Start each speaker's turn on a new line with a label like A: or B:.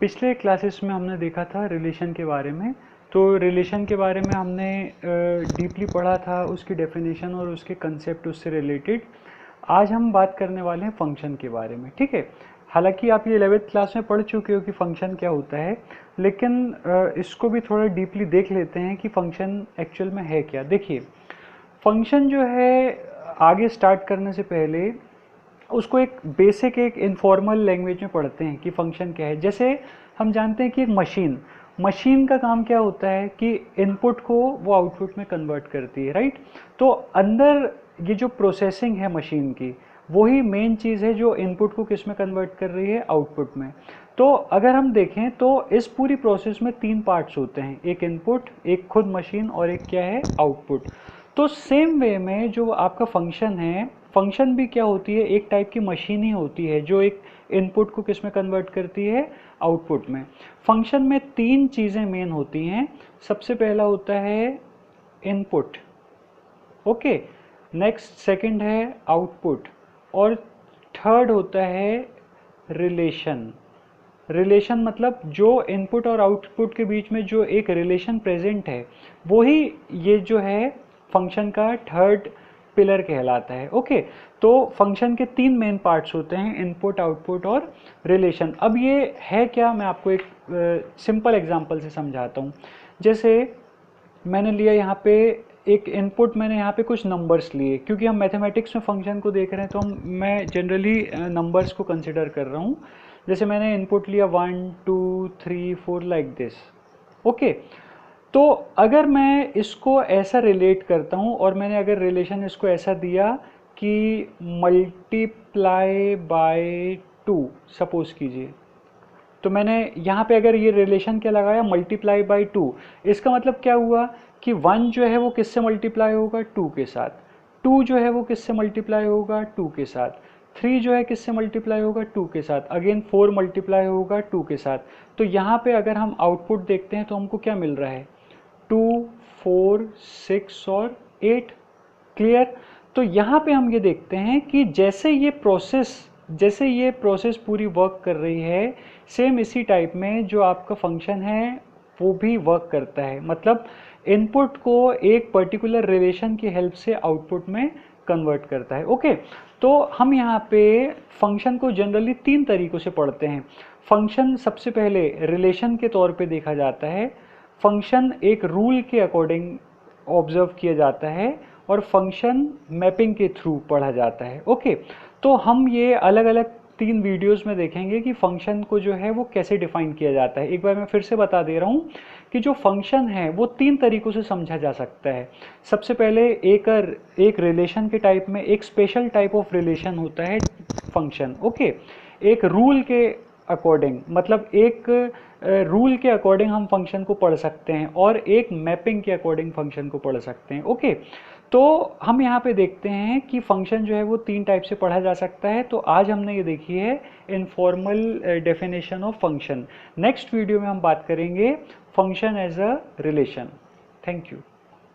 A: पिछले क्लासेस में हमने देखा था रिलेशन के बारे में। तो रिलेशन के बारे में हमने डीपली पढ़ा था, उसकी डेफिनेशन और उसके कंसेप्ट उससे रिलेटेड। आज हम बात करने वाले हैं फंक्शन के बारे में, ठीक है। हालांकि आप ये 11th क्लास में पढ़ चुके हो कि फंक्शन क्या होता है, लेकिन इसको भी थोड़ा डीपली देख लेते हैं कि फंक्शन एक्चुअल में है क्या। देखिए, फंक्शन जो है, आगे स्टार्ट करने से पहले उसको एक बेसिक, एक इनफॉर्मल लैंग्वेज में पढ़ते हैं कि फंक्शन क्या है। जैसे हम जानते हैं कि एक मशीन का काम क्या होता है कि इनपुट को वो आउटपुट में कन्वर्ट करती है, राइट। तो अंदर ये जो प्रोसेसिंग है मशीन की, वही मेन चीज़ है जो इनपुट को किस में कन्वर्ट कर रही है, आउटपुट में। तो अगर हम देखें तो इस पूरी प्रोसेस में 3 पार्ट्स होते हैं, एक इनपुट, एक खुद मशीन और एक क्या है, आउटपुट। तो सेम वे में जो आपका फंक्शन है, फंक्शन भी क्या होती है, एक टाइप की मशीन ही होती है जो एक इनपुट को किस में कन्वर्ट करती है, आउटपुट में। फंक्शन में 3 चीज़ें मेन होती हैं। सबसे पहला होता है इनपुट, ओके, नेक्स्ट सेकंड है आउटपुट, और थर्ड होता है रिलेशन। रिलेशन मतलब जो इनपुट और आउटपुट के बीच में जो एक रिलेशन प्रेजेंट है, वही ये जो है फंक्शन का थर्ड पिलर कहलाता है, ओके। तो फंक्शन के 3 मेन पार्ट्स होते हैं, इनपुट, आउटपुट और रिलेशन। अब ये है क्या, मैं आपको एक सिंपल एग्जांपल से समझाता हूँ। जैसे मैंने लिया यहाँ पे एक इनपुट, मैंने यहाँ पे कुछ नंबर्स लिए, क्योंकि हम मैथमेटिक्स में फंक्शन को देख रहे हैं तो मैं जनरली नंबर्स को कंसिडर कर रहा हूँ। जैसे मैंने इनपुट लिया 1 2 3 4 लाइक दिस, ओके। तो अगर मैं इसको ऐसा रिलेट करता हूँ और मैंने अगर रिलेशन इसको ऐसा दिया कि मल्टीप्लाई बाय 2 सपोज कीजिए, तो मैंने यहाँ पे अगर ये रिलेशन क्या लगाया, मल्टीप्लाई बाय 2, इसका मतलब क्या हुआ कि 1 जो है वो किससे मल्टीप्लाई होगा, 2 के साथ। 2 जो है वो किससे मल्टीप्लाई होगा, 2 के साथ। 3 जो है किससे मल्टीप्लाई होगा, 2 के साथ। अगेन 4 मल्टीप्लाई होगा 2 के साथ। तो यहाँ पे अगर हम आउटपुट देखते हैं तो हमको क्या मिल रहा है, 2 4 6 और 8, क्लियर। तो यहाँ पे हम ये देखते हैं कि जैसे ये प्रोसेस पूरी वर्क कर रही है, सेम इसी टाइप में जो आपका फंक्शन है वो भी वर्क करता है। मतलब इनपुट को एक पर्टिकुलर रिलेशन की हेल्प से आउटपुट में कन्वर्ट करता है, ओके। तो हम यहाँ पे फंक्शन को जनरली 3 तरीकों से पढ़ते हैं। फंक्शन सबसे पहले रिलेशन के तौर पे देखा जाता है, फंक्शन एक रूल के अकॉर्डिंग ऑब्जर्व किया जाता है, और फंक्शन मैपिंग के थ्रू पढ़ा जाता है, ओके। तो हम ये अलग अलग 3 वीडियोस में देखेंगे कि फंक्शन को जो है वो कैसे डिफाइन किया जाता है। एक बार मैं फिर से बता दे रहा हूँ कि जो फंक्शन है वो 3 तरीकों से समझा जा सकता है। सबसे पहले एक रिलेशन के टाइप में एक स्पेशल टाइप ऑफ रिलेशन होता है फंक्शन, ओके। एक रूल के अकॉर्डिंग, मतलब एक रूल के अकॉर्डिंग हम फंक्शन को पढ़ सकते हैं, और एक मैपिंग के अकॉर्डिंग फंक्शन को पढ़ सकते हैं, ओके। तो हम यहाँ पे देखते हैं कि फंक्शन जो है वो 3 टाइप से पढ़ा जा सकता है। तो आज हमने ये देखी है informal definition of function. Next video में हम बात करेंगे function as a relation. Thank you.